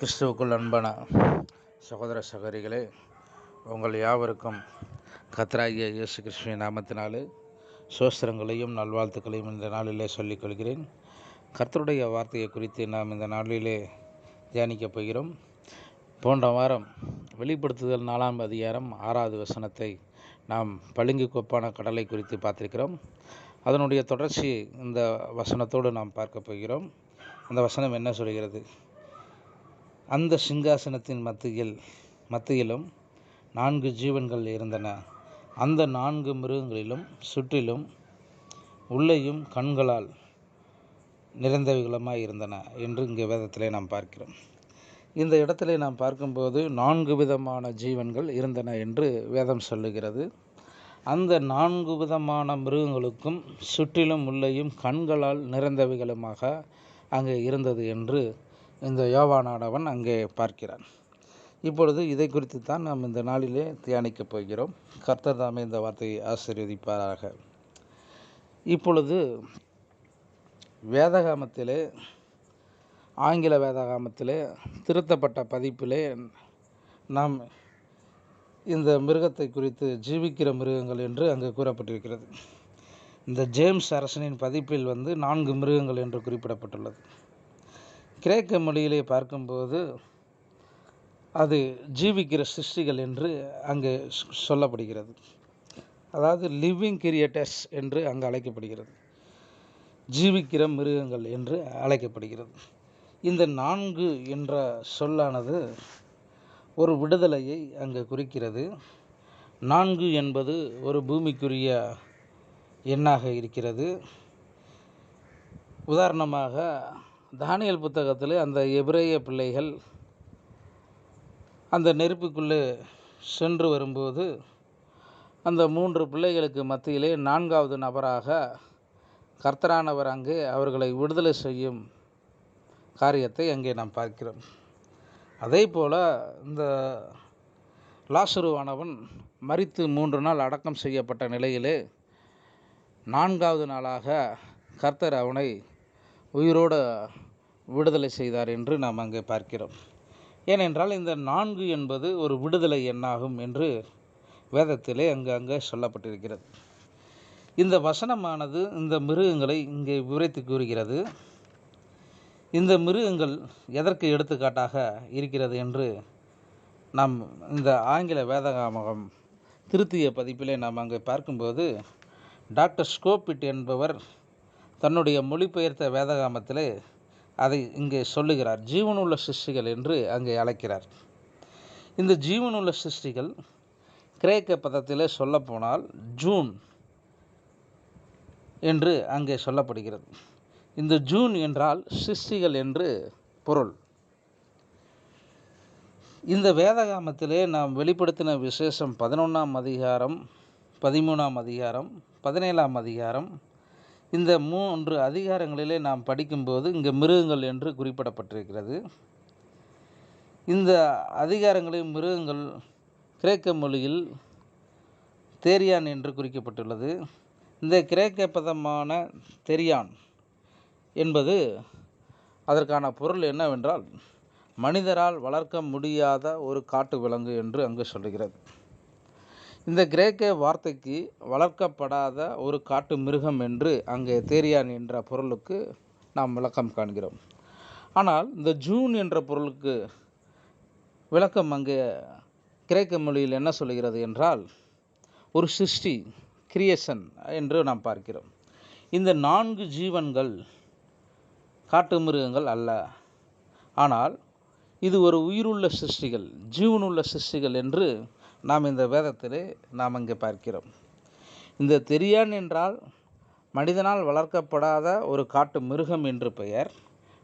கிறிஸ்துவுக்குள் அன்பான சகோதர சகோதரிகளே, உங்கள் யாவருக்கும் கர்த்தராகிய இயேசு கிறிஸ்துவின் நாமத்தினாலே சோஸ்திரங்களையும் நல்வாழ்த்துக்களையும் இந்த நாளிலே சொல்லிக் கொள்கிறேன். கர்த்தருடைய வார்த்தையை குறித்து நாம் இந்த நாளிலே தியானிக்கப் போகிறோம். போன்ற வாரம் வெளிப்படுத்துதல் 4ஆம் அதிகாரம் 6வது வசனத்தை நாம் பளிங்கு கொப்பான கடலை குறித்து பார்த்திருக்கிறோம். அதனுடைய தொடர்ச்சி இந்த வசனத்தோடு நாம் பார்க்க போகிறோம். அந்த வசனம் என்ன சொல்கிறது? அந்த சிங்காசனத்தின் மத்தியிலும் 4 ஜீவன்கள் இருந்தன. அந்த 4 மிருகங்களிலும் சுற்றிலும் உள்ளேயும் கண்களால் நிறைந்தவைகளுமாய் இருந்தன என்று இங்கே வேதத்திலே நாம் பார்க்கிறோம். இந்த இடத்திலே நாம் பார்க்கும்போது 4 விதமான ஜீவன்கள் இருந்தன என்று வேதம் சொல்லுகிறது. அந்த 4 விதமான மிருகங்களுக்கும் சுற்றிலும் உள்ளேயும் கண்களால் நிறைந்தவைகளுமாக அங்கே இருந்தது என்று இந்த யோவானானவன் அங்கே பார்க்கிறான். இப்பொழுது இதை குறித்து தான் நாம் இந்த நாளிலே தியானிக்கப் போகிறோம். கர்த்தர் தாமே இந்த வார்த்தையை ஆசீர்வதிப்பாராக. இப்பொழுது வேதாகமத்திலே, ஆங்கில வேதாகமத்திலே திருத்தப்பட்ட பதிப்பிலே நாம் இந்த மிருகத்தை குறித்து ஜீவிக்கிற மிருகங்கள் என்று அங்கு கூறப்பட்டிருக்கிறது. இந்த ஜேம்ஸ் அரசனின் பதிப்பில் 4 மிருகங்கள் என்று குறிப்பிடப்பட்டுள்ளது. கிரேக்க மொழியிலே பார்க்கும்போது அது ஜீவிக்கிற சிருஷ்டிகள் என்று அங்கே சொல்லப்படுகிறது. அதாவது லிவிங் கிரியேட்டர்ஸ் என்று அங்கு அழைக்கப்படுகிறது. ஜீவிக்கிற மிருகங்கள் என்று அழைக்கப்படுகிறது. இந்த 4 என்ற சொல்லானது ஒரு விடுதலையை அங்கு குறிக்கிறது. 4 என்பது ஒரு பூமிக்குரிய எண்ணாக இருக்கிறது. உதாரணமாக தானியேல் புத்தகத்தில் அந்த எபிரேய பிள்ளைகள் அந்த நெருப்புக்குள்ளே சென்று வரும்போது அந்த 3 பிள்ளைகளுக்கு மத்தியிலே 4வது நபராக கர்த்தரானவர் அங்கே அவர்களை விடுதலை செய்யும் காரியத்தை அங்கே நாம் பார்க்கிறோம். அதே போல் இந்த லாசருவானவன் மரித்து 3 நாள் அடக்கம் செய்யப்பட்ட நிலையிலே 4வது நாளாக கர்த்தர் அவனை உயிரோடு விடுதலை செய்தார் என்று நாம் அங்கே பார்க்கிறோம். ஏனென்றால் இந்த 4 என்பது ஒரு விடுதலை எண்ணாகும் என்று வேதத்திலே அங்கே சொல்லப்பட்டிருக்கிறது. இந்த வசனமானது இந்த மிருகங்களை இங்கே விவரித்து கூறுகிறது. இந்த மிருகங்கள் எதற்கு எடுத்துக்காட்டாக இருக்கிறது என்று நாம் இந்த ஆங்கில வேதாகமம் திருத்திய பதிப்பிலே நாம் அங்கே பார்க்கும்போது டாக்டர் ஸ்கோபிட் என்பவர் தன்னுடைய மொழிபெயர்த்த வேதாகமத்திலே அதை இங்கே சொல்லுகிறார். ஜீவனுள்ள சிருஷ்டிகள் என்று அங்கே அழைக்கிறார். இந்த ஜீவனுள்ள சிருஷ்டிகள் கிரேக்க பதத்திலே சொல்லப்போனால் ஜூன் என்று அங்கே சொல்லப்படுகிறது. இந்த ஜூன் என்றால் சிருஷ்டிகள் என்று பொருள். இந்த வேதாகமத்திலே நாம் வெளிப்படுத்தின விசேஷம் 11ஆம் அதிகாரம், 13ஆம் அதிகாரம், 17ஆம் அதிகாரம், இந்த 3 அதிகாரங்களிலே நாம் படிக்கும்போது இங்கே மிருகங்கள் என்று குறிப்பிடப்பட்டிருக்கிறது. இந்த அதிகாரங்களில் மிருகங்கள் கிரேக்க மொழியில் தேரியான் என்று குறிக்கப்பட்டுள்ளது. இந்த கிரேக்க பதமான தெரியான் என்பது அதற்கான பொருள் என்னவென்றால் மனிதரால் வளர்க்க முடியாத ஒரு காட்டு விலங்கு என்று அங்கு சொல்லுகிறது. இந்த கிரேக்க வார்த்தைக்கு வளர்க்கப்படாத ஒரு காட்டு மிருகம் என்று அங்கே தேரியான் என்ற பொருளுக்கு நாம் விளக்கம் காண்கிறோம். ஆனால் இந்த ஜூன் என்ற பொருளுக்கு விளக்கம் அங்கே கிரேக்க மொழியில் என்ன சொல்கிறது என்றால் ஒரு சிருஷ்டி, கிரியேஷன் என்று நாம் பார்க்கிறோம். இந்த 4 ஜீவன்கள் காட்டு மிருகங்கள் அல்ல, ஆனால் இது ஒரு உயிருள்ள சிருஷ்டிகள், ஜீவனுள்ள சிருஷ்டிகள் என்று நாம் இந்த வேதத்திலே நாம் அங்கே பார்க்கிறோம். இந்த தெரியான் என்றால் மனிதனால் வளர்க்கப்படாத ஒரு காட்டு மிருகம் என்று பெயர்.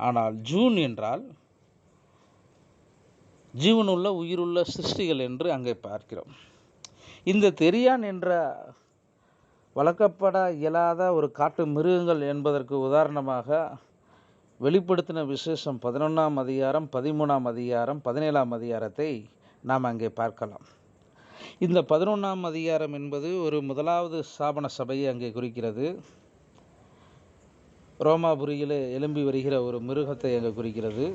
ஆனால் ஜூன் என்றால் ஜீவனுள்ள உயிருள்ள சிருஷ்டிகள் என்று அங்கே பார்க்கிறோம். இந்த தெரியான் என்ற வளர்க்கப்பட இயலாத ஒரு காட்டு மிருகங்கள் என்பதற்கு உதாரணமாக வெளிப்படுத்தின விசேஷம் 11ஆம் அதிகாரம், 13ஆம் அதிகாரம், 17ஆம் அதிகாரத்தை நாம் அங்கே பார்க்கலாம். இந்த 11ஆம் அதிகாரம் என்பது ஒரு முதலாவது ஸ்தாபன சபையை அங்கே குறிக்கிறது. ரோமாபுரியில் எழும்பி வருகிற ஒரு மிருகத்தை அங்கே குறிக்கிறது.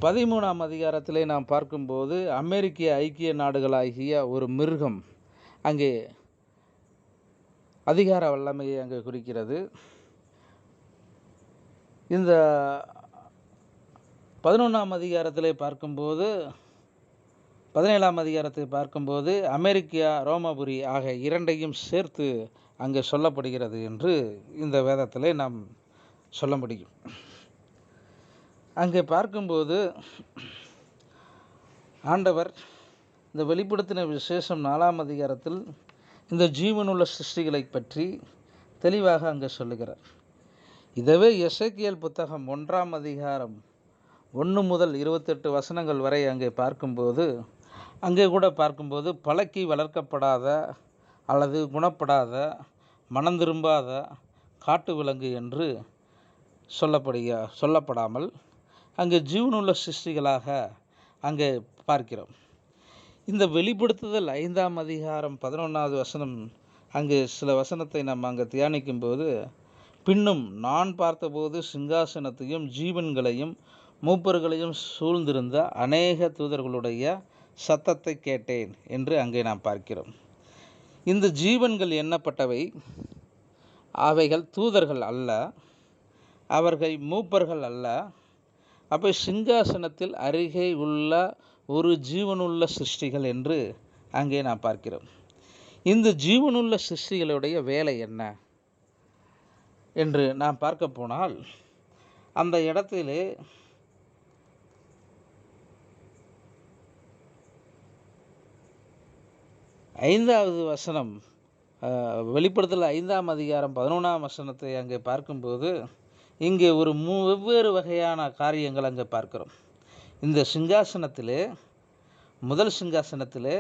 13ஆம் அதிகாரத்திலே நாம் பார்க்கும்போது அமெரிக்க ஐக்கிய நாடுகளாகிய ஒரு மிருகம் அங்கே அதிகார வல்லமையை அங்கே குறிக்கிறது. இந்த 11ஆம் அதிகாரத்திலே பார்க்கும்போது 17ஆம் அதிகாரத்தை பார்க்கும்போது அமெரிக்கா ரோமாபுரி ஆக இரண்டையும் சேர்த்து அங்கே சொல்லப்படுகிறது என்று இந்த வேதத்திலே நாம் சொல்ல முடியும். அங்கே பார்க்கும்போது ஆண்டவர் இந்த வெளிப்படுத்தின விசேஷம் 4ஆம் அதிகாரத்தில் இந்த ஜீவனுள்ள சிருஷ்டிகளை பற்றி தெளிவாக அங்கே சொல்லுகிறார். இதவே எசேக்கியேல் புத்தகம் 1ஆம் அதிகாரம் 1 முதல் 28 வசனங்கள் வரை அங்கே பார்க்கும்போது அங்கே கூட பார்க்கும்போது பழக்கி வளர்க்கப்படாத அல்லது குணப்படாத மனம் திரும்பாத காட்டு விலங்கு என்று சொல்லப்படாமல் அங்கே ஜீவனுள்ள சிருஷ்டிகளாக அங்கே பார்க்கிறோம். இந்த வெளிப்படுத்துதல் 5ஆம் அதிகாரம் 11வது வசனம் அங்கே சில வசனத்தை நாம் அங்கே தியானிக்கும்போது, பின்னும் நான் பார்த்தபோது சிங்காசனத்தையும் ஜீவன்களையும் மூப்பர்களையும் சூழ்ந்திருந்த அநேக தூதர்களுடைய சத்தத்தை கேட்டேன் என்று அங்கே நாம் பார்க்கிறோம். இந்த ஜீவன்கள் எண்ணப்பட்டவை அவைகள் தூதர்கள் அல்ல, அவர்கள் மூப்பர்கள் அல்ல. அப்போ சிங்காசனத்தில் அருகே உள்ள ஒரு ஜீவனுள்ள சிருஷ்டிகள் என்று அங்கே நாம் பார்க்கிறோம். இந்த ஜீவனுள்ள சிருஷ்டிகளுடைய வேலை என்ன என்று நாம் பார்க்க போனால், அந்த இடத்திலே ஐந்தாவது வசனம் வெளிப்படுத்தல் 5ஆம் அதிகாரம் 11ஆம் வசனத்தை அங்கே பார்க்கும்போது இங்கே ஒரு வெவ்வேறு வகையான காரியங்கள் அங்கே பார்க்கிறோம். இந்த சிங்காசனத்திலே முதல் சிங்காசனத்திலே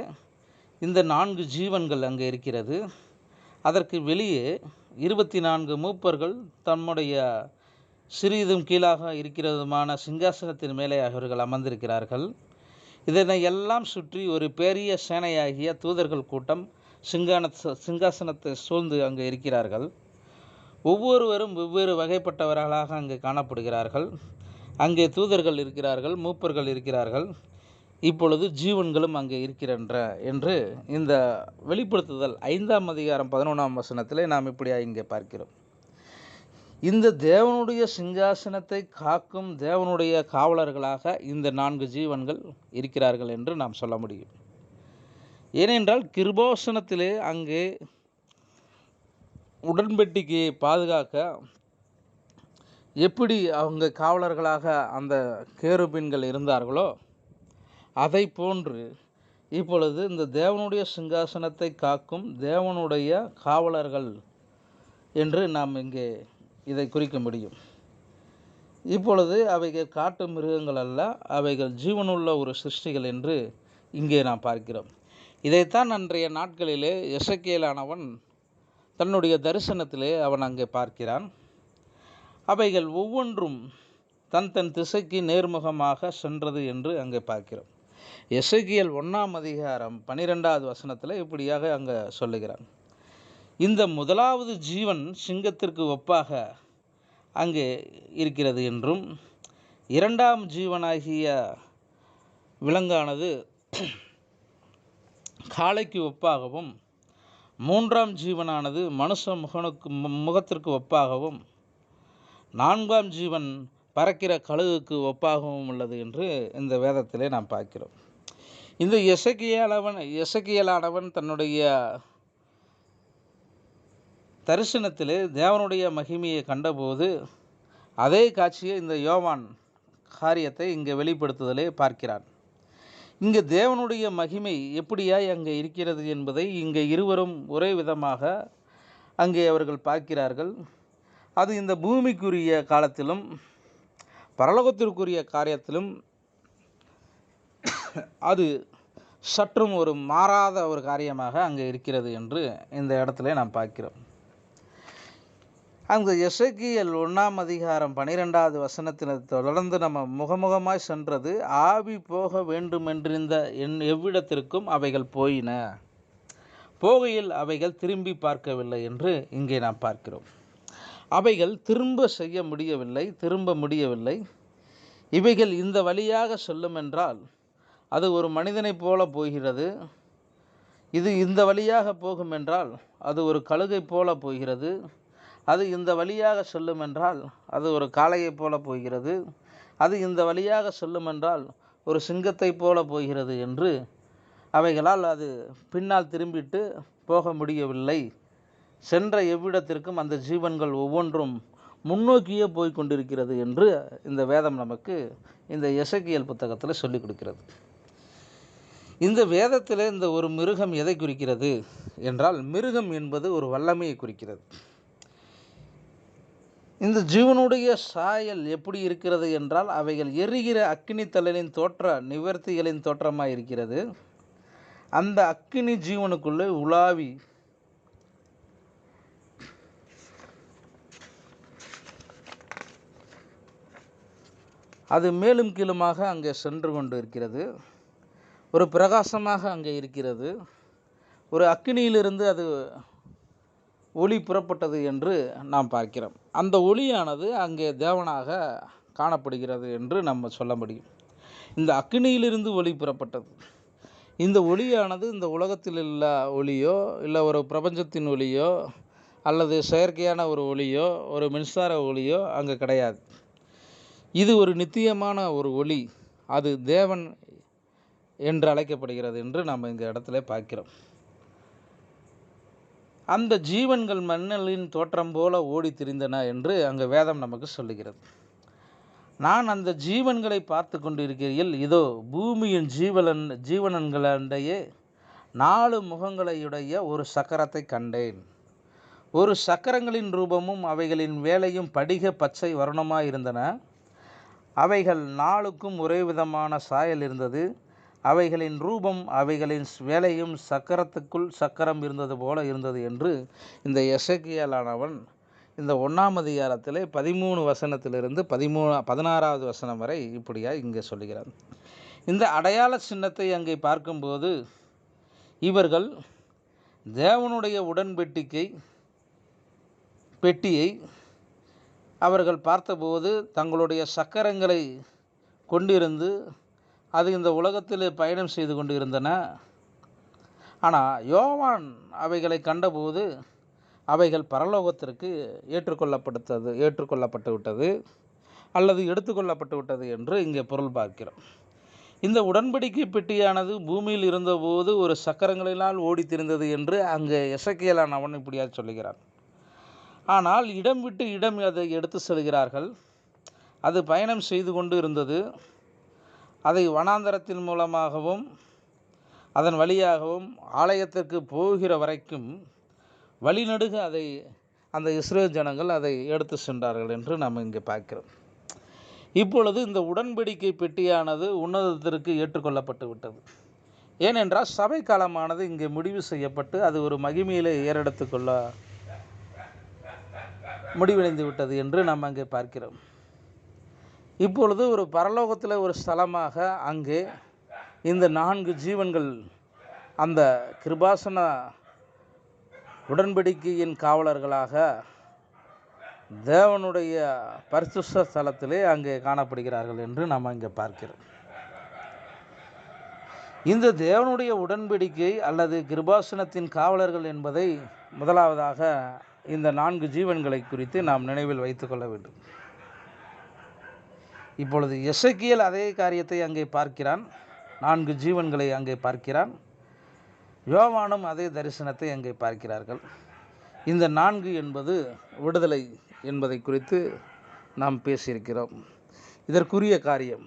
இந்த 4 ஜீவன்கள் அங்கே இருக்கிறது. அதற்கு வெளியே 24 மூப்பர்கள் தம்முடைய சிறிதும் கீழாக இருக்கிறதுமான சிங்காசனத்தின் மேலே அவர்கள் அமர்ந்திருக்கிறார்கள். இதனை எல்லாம் சுற்றி ஒரு பெரிய சேனையாகிய தூதர்கள் கூட்டம் சிங்காசனத்தை சூழ்ந்து அங்கே இருக்கிறார்கள். ஒவ்வொருவரும் வெவ்வேறு வகைப்பட்டவர்களாக அங்கே காணப்படுகிறார்கள். அங்கே தூதர்கள் இருக்கிறார்கள், மூப்பர்கள் இருக்கிறார்கள், இப்பொழுது ஜீவன்களும் அங்கே இருக்கின்றன என்று இந்த வெளிப்படுத்துதல் 5ஆம் அதிகாரம் 11ஆம் வசனத்திலே நாம் இப்படியாக இங்கே பார்க்கிறோம். இந்த தேவனுடைய சிங்காசனத்தை காக்கும் தேவனுடைய காவலர்களாக இந்த 4 ஜீவன்கள் இருக்கிறார்கள் என்று நாம் சொல்ல முடியும். ஏனென்றால் கிருபாசனத்திலே அங்கே உடன்படிக்கையை பாதுகாக்க எப்படி அவங்க காவலர்களாக அந்த கேருபீன்கள் இருந்தார்களோ அதை போன்று இப்பொழுது இந்த தேவனுடைய சிங்காசனத்தை காக்கும் தேவனுடைய காவலர்கள் என்று நாம் இங்கே இதை குறிக்க முடியும். இப்பொழுது அவைகள் காட்டு மிருகங்கள் அல்ல, அவைகள் ஜீவனுள்ள ஒரு சிருஷ்டிகள் என்று இங்கே நாம் பார்க்கிறோம். இதைத்தான் அன்றைய நாட்களிலே எசேக்கியேலானவன் தன்னுடைய தரிசனத்திலே அவன் அங்கே பார்க்கிறான். அவைகள் ஒவ்வொன்றும் தன் தன் திசைக்கு நேர்முகமாக சென்றது என்று அங்கே பார்க்கிறோம். எசேக்கியேல் 1ஆம் அதிகாரம் 12வது வசனத்தில் இப்படியாக அங்கே சொல்லுகிறான். இந்த முதலாவது ஜீவன் சிங்கத்திற்கு ஒப்பாக அங்கே இருக்கிறது என்றும், 2ஆம் ஜீவனாகிய விலங்கானது காளைக்கு ஒப்பாகவும், 3ஆம் ஜீவனானது மனுஷ முகத்திற்கு ஒப்பாகவும், 4ஆம் ஜீவன் பறக்கிற கழுகுக்கு ஒப்பாகவும் உள்ளது என்று இந்த வேதத்திலே நாம் பார்க்கிறோம். இந்த எசேக்கியேலானவன் தன்னுடைய தரிசனத்திலே தேவனுடைய மகிமையை கண்டபோது அதே காட்சியை இந்த யோவான் காரியத்தை இங்கே வெளிப்படுத்துதலே பார்க்கிறான். இங்கே தேவனுடைய மகிமை எப்படியாய் அங்கே இருக்கிறது என்பதை இங்கே இருவரும் ஒரே விதமாக அங்கே அவர்கள் பார்க்கிறார்கள். அது இந்த பூமிக்குரிய காலத்திலும் பரலோகத்திற்குரிய காரியத்திலும் அது சற்றும் ஒரு மாறாத ஒரு காரியமாக அங்கே இருக்கிறது என்று இந்த இடத்துல நாம் பார்க்கிறோம். அந்த எசேக்கியேல் 1ஆம் அதிகாரம் 12வது வசனத்தில் தொடர்ந்து நம்ம முகமுகமாய் சென்றது, ஆவி போக வேண்டுமென்றிருந்த எவ்விடத்திற்கும் அவைகள் போயின, போகையில் அவைகள் திரும்பி பார்க்கவில்லை என்று இங்கே நாம் பார்க்கிறோம். அவைகள் திரும்ப முடியவில்லை. இவைகள் இந்த வழியாக செல்லும் என்றால் அது ஒரு மனிதனைப் போல போகிறது. இது இந்த வழியாக போகும் என்றால் அது ஒரு கழுகை போல போகிறது. அது இந்த வழியாக செல்லும் என்றால் அது ஒரு காளையைப் போல போகிறது. அது இந்த வழியாக செல்லும் என்றால் ஒரு சிங்கத்தைப் போல போகிறது என்று அவைகளால் அது பின்னால் திரும்பிட்டு போக முடியவில்லை. சென்ற எவ்விடத்திற்கும் அந்த ஜீவன்கள் ஒவ்வொன்றும் முன்னோக்கியே போய் கொண்டிருக்கிறது என்று இந்த வேதம் நமக்கு இந்த எசேக்கியேல் புத்தகத்தில் சொல்லிக் கொடுக்கிறது. இந்த வேதத்தில் இந்த ஒரு மிருகம் எதை குறிக்கிறது என்றால், மிருகம் என்பது ஒரு வல்லமையை குறிக்கிறது. இந்த ஜீவனுடைய சாயல் எப்படி இருக்கிறது என்றால், அவைகள் எரிகிற அக்கினி தழலின் தோற்ற நிவர்த்திகளின் தோற்றமாக இருக்கிறது. அந்த அக்கினி ஜீவனுக்குள்ளே உலாவி அது மேலும் கீழுமாக அங்கே சென்று கொண்டு இருக்கிறது. ஒரு பிரகாசமாக அங்கே இருக்கிறது. ஒரு அக்கினியிலிருந்து அது ஒளி புறப்பட்டது என்று நாம் பார்க்கிறோம். அந்த ஒளியானது அங்கே தேவனாக காணப்படுகிறது என்று நம்ம சொல்ல முடியும். இந்த அக்கினியிலிருந்து ஒளி புறப்பட்டது. இந்த ஒளியானது இந்த உலகத்தில் உள்ள ஒளியோ, இல்லை ஒரு பிரபஞ்சத்தின் ஒளியோ, அல்லது செயற்கையான ஒரு ஒளியோ, ஒரு மின்சார ஒளியோ அங்கே கிடையாது. இது ஒரு நித்தியமான ஒரு ஒளி. அது தேவன் என்று அழைக்கப்படுகிறது என்று நாம் இந்த இடத்துல பார்க்கிறோம். அந்த ஜீவன்கள் மண்ணலின் தோற்றம் போல ஓடி திரிந்தன என்று அங்கே வேதம் நமக்கு சொல்லுகிறது. நான் அந்த ஜீவன்களை பார்த்து கொண்டிருக்கையில், இதோ பூமியின் ஜீவனன்களிடையே 4 முகங்களையுடைய ஒரு சக்கரத்தை கண்டேன். ஒரு சக்கரங்களின் ரூபமும் அவைகளின் வேலையும் படிக பச்சை வருணமாயிருந்தன. அவைகள் 4க்கும் ஒரே விதமான சாயல் இருந்தது. அவைகளின் ரூபம் அவைகளின் வேலையும் சக்கரத்துக்குள் சக்கரம் இருந்தது போல இருந்தது என்று இந்த எசேக்கியேலானவன் இந்த 1ஆம் அதிகாரத்திலே 13 வசனத்திலிருந்து 16வது வசனம் வரை இப்படியாக இங்கே சொல்லுகிறார். இந்த அடையாள சின்னத்தை அங்கே பார்க்கும்போது, இவர்கள் தேவனுடைய பெட்டியை அவர்கள் பார்த்தபோது தங்களுடைய சக்கரங்களை கொண்டிருந்து அது இந்த உலகத்தில் பயணம் செய்து கொண்டு இருந்தன. ஆனால் யோவான் அவைகளை கண்டபோது அவைகள் பரலோகத்திற்கு ஏற்றுக்கொள்ளப்பட்டு விட்டது அல்லது எடுத்துக்கொள்ளப்பட்டு விட்டது என்று இங்கே பொருள் பார்க்கிறோம். இந்த உடன்படிக்கை பெட்டியானது பூமியில் இருந்தபோது ஒரு சக்கரங்களினால் ஓடி திரிந்தது என்று அங்கே எசேக்கியேலானவன் இப்படியாக சொல்லுகிறான். ஆனால் இடம் விட்டு இடம் அதை எடுத்து செல்கிறார்கள். அது பயணம் செய்து கொண்டு இருந்தது. அதை வனாந்தரத்தின் மூலமாகவும் அதன் வழியாகவும் ஆலயத்திற்கு போகிற வரைக்கும் வழிநடுக அதை அந்த இஸ்ரேல் ஜனங்கள் அதை எடுத்து சென்றார்கள் என்று நாம் இங்கே பார்க்கிறோம். இப்பொழுது இந்த உடன்படிக்கை பெட்டியானது உன்னதத்திற்கு ஏற்றுக்கொள்ளப்பட்டு விட்டது. ஏனென்றால் சபை காலமானது இங்கே முடிவு செய்யப்பட்டு அது ஒரு மகிமையிலே ஏறெடுத்துக்கொள்ள முடிவடைந்து விட்டது என்று நாம் அங்கே பார்க்கிறோம். இப்பொழுது ஒரு பரலோகத்தில் ஒரு ஸ்தலமாக அங்கே இந்த 4 ஜீவன்கள் அந்த கிருபாசன உடன்படிக்கையின் காவலர்களாக தேவனுடைய பரிசுத்த ஸ்தலத்திலே அங்கே காணப்படுகிறார்கள் என்று நாம் இங்கே பார்க்கிறோம். இந்த தேவனுடைய உடன்படிக்கை அல்லது கிருபாசனத்தின் காவலர்கள் என்பதை முதலாவதாக இந்த 4 ஜீவன்களை குறித்து நாம் நினைவில் வைத்துக்கொள்ள வேண்டும். இப்பொழுது எசேக்கியேல் அதே காரியத்தை அங்கே பார்க்கிறான். 4 ஜீவன்களை அங்கே பார்க்கிறான். யோவானும் அதே தரிசனத்தை அங்கே பார்க்கிறார்கள். இந்த 4 என்பது விடுதலை என்பதை குறித்து நாம் பேசியிருக்கிறோம். இதற்குரிய காரியம்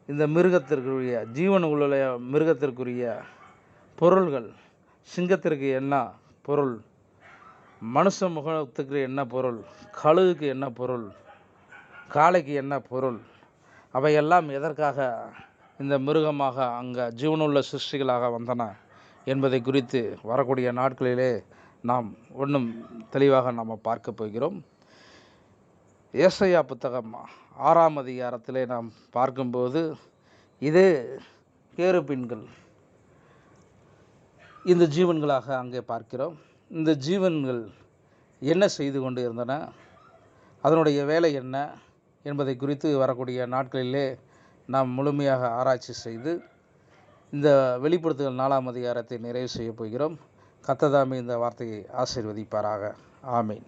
இந்த மிருகத்திற்குரிய ஜீவன் உள்ள மிருகத்திற்குரிய பொருள்கள், சிங்கத்திற்கு என்ன பொருள், மனுஷ முகத்துக்கு என்ன பொருள், கழுகுக்கு என்ன பொருள், காளைக்கு என்ன பொருள், அவையெல்லாம் எதற்காக இந்த மிருகமாக அங்கே ஜீவனுள்ள சிருஷ்டிகளாக வந்தன என்பதை குறித்து வரக்கூடிய நாட்களிலே நாம் ஒன்றும் தெளிவாக நாம் பார்க்க போகிறோம். ஏசாயா புத்தகம் 6ஆம் அதிகாரத்திலே நாம் பார்க்கும்போது இதே கேருபீன்கள் இந்த ஜீவன்களாக அங்கே பார்க்கிறோம். இந்த ஜீவன்கள் என்ன செய்து கொண்டு இருந்தன, அதனுடைய வேலை என்ன, என்பதை குறித்து வரக்கூடிய நாட்களிலே நாம் முழுமையாக ஆராய்ச்சி செய்து இந்த வெளிப்படுத்துதல் 4ஆம் அதிகாரத்தை நிறைவு செய்யப் போகிறோம். கர்த்தர் தாமே இந்த வார்த்தையை ஆசீர்வதிப்பாராக. ஆமீன்.